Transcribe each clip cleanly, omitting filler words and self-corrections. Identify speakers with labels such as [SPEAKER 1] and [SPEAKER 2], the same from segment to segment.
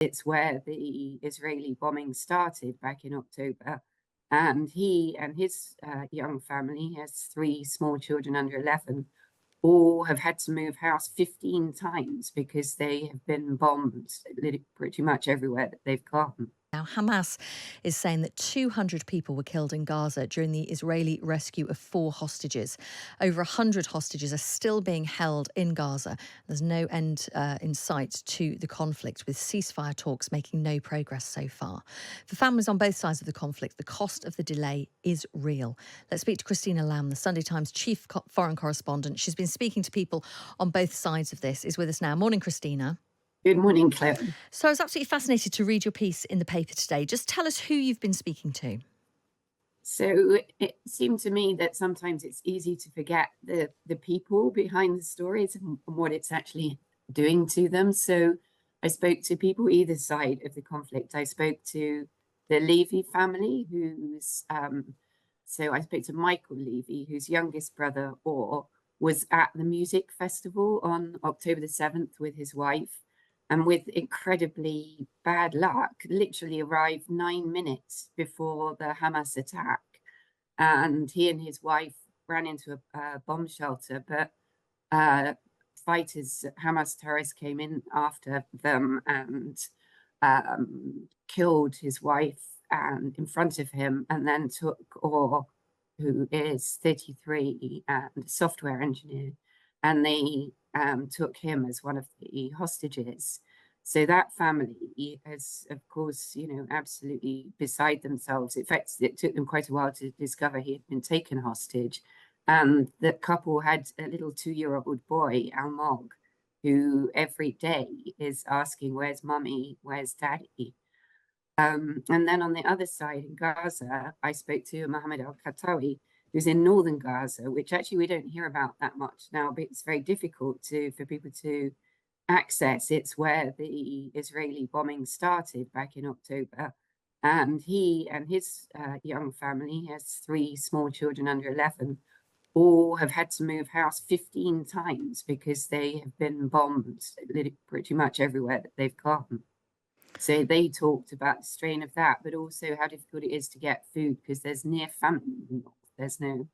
[SPEAKER 1] It's where the Israeli bombing started back in October. And he and his young family, he has three small children under 11, all have had to move house 15 times because they have been bombed pretty much everywhere that they've gone.
[SPEAKER 2] Now, Hamas is saying that 200 people were killed in Gaza during the Israeli rescue of 4 hostages. Over 100 hostages are still being held in Gaza. There's no end in sight to the conflict, with ceasefire talks making no progress so far. For families on both sides of the conflict, the cost of the delay is real. Let's speak to Christina Lamb, the Sunday Times chief foreign correspondent. She's been speaking to people on both sides of this, is with us now. Morning, Christina.
[SPEAKER 1] Good morning, Claire.
[SPEAKER 2] So I was absolutely fascinated to read your piece in the paper today. Just tell us who you've been speaking to.
[SPEAKER 1] So it seemed to me that sometimes it's easy to forget the people behind the stories and what it's actually doing to them. So I spoke to people either side of the conflict. I spoke to the Levy family, so I spoke to Michael Levy, whose youngest brother, Or, was at the music festival on October the 7th with his wife, and with incredibly bad luck, literally arrived 9 minutes before the Hamas attack. And he and his wife ran into a bomb shelter, but fighters, Hamas terrorists, came in after them and killed his wife and in front of him, and then took Or, who is 33 and a software engineer, and they took him as one of the hostages. So that family is, of course, absolutely beside themselves. In fact, it took them quite a while to discover he had been taken hostage. And the couple had a little 2-year-old boy, Almog, who every day is asking, "Where's mummy? Where's daddy?" And then on the other side in Gaza, I spoke to Mohammed al-Katawi, who's in northern Gaza, which actually we don't hear about that much now, but it's very difficult for people to access. It's where the Israeli bombing started back in October. And he and his young family, he has three small children under 11, all have had to move house 15 times because they have been bombed pretty much everywhere that they've gone. So they talked about the strain of that, but also how difficult it is to get food because there's near famine in the north. There's no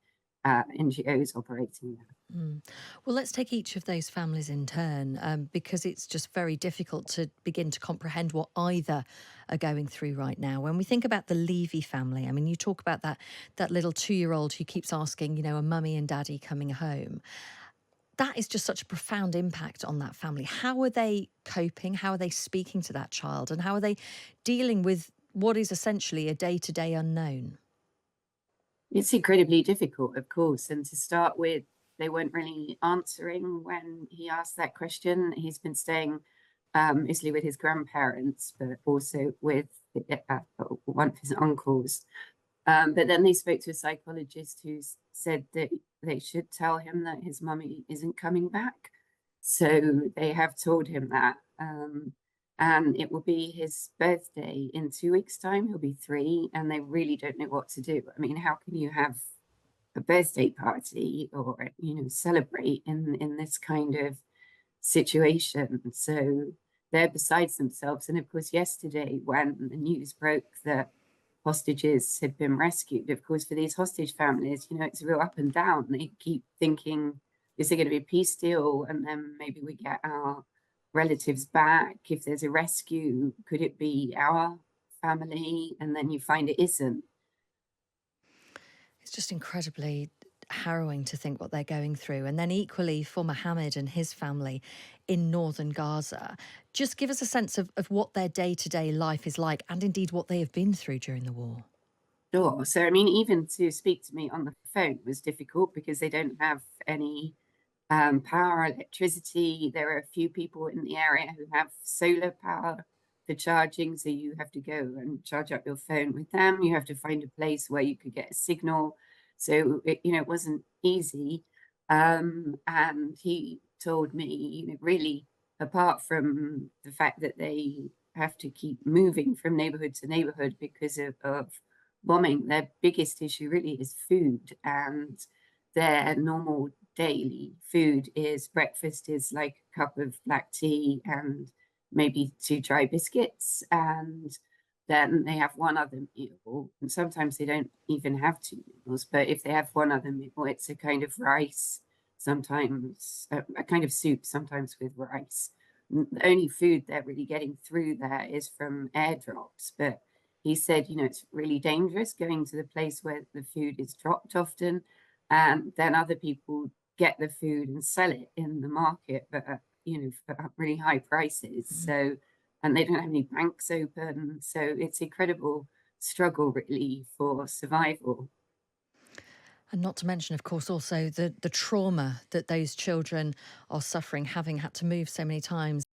[SPEAKER 1] NGOs operating there.
[SPEAKER 2] Well, let's take each of those families in turn, because it's just very difficult to begin to comprehend what either are going through right now. When we think about the Levy family, I mean, you talk about that little 2-year-old who keeps asking, are mummy and daddy coming home? That is just such a profound impact on that family. How are they coping? How are they speaking to that child? And how are they dealing with what is essentially a day-to-day unknown?
[SPEAKER 1] It's incredibly difficult, of course. And to start with, they weren't really answering when he asked that question. He's been staying mostly with his grandparents, but also with one of his uncles. But then they spoke to a psychologist who said that they should tell him that his mummy isn't coming back. So they have told him that. And it will be his birthday in 2 weeks' time. He'll be 3, and they really don't know what to do. I mean, how can you have a birthday party or celebrate in this kind of situation? So they're besides themselves. And of course, yesterday when the news broke that hostages had been rescued, of course, for these hostage families, it's real up and down. They keep thinking, is there going to be a peace deal? And then maybe we get our relatives back. If there's a rescue, could it be our family? And then you find it isn't.
[SPEAKER 2] It's just incredibly harrowing to think what they're going through. And then equally for Mohammed and his family in northern Gaza, just give us a sense of what their day-to-day life is like, and indeed what they have been through during the war.
[SPEAKER 1] Sure. So, I mean, even to speak to me on the phone was difficult because they don't have any power, electricity. There are a few people in the area who have solar power for charging, so you have to go and charge up your phone with them. You have to find a place where you could get a signal. So it wasn't easy. And he told me, really, apart from the fact that they have to keep moving from neighborhood to neighborhood because of bombing, their biggest issue really is food, and their normal daily food is breakfast is like a cup of black tea and maybe 2 dry biscuits, and then they have one other meal. And sometimes they don't even have 2 meals, but if they have one other meal, it's a kind of rice, sometimes a kind of soup, sometimes with rice. The only food they're really getting through there is from airdrops. But he said, it's really dangerous going to the place where the food is dropped often, and then other people get the food and sell it in the market, but for really high prices.
[SPEAKER 2] Mm.
[SPEAKER 1] So, and they don't have any banks open, so it's incredible struggle really for survival.
[SPEAKER 2] And not to mention, of course, also the trauma that those children are suffering, having had to move so many times.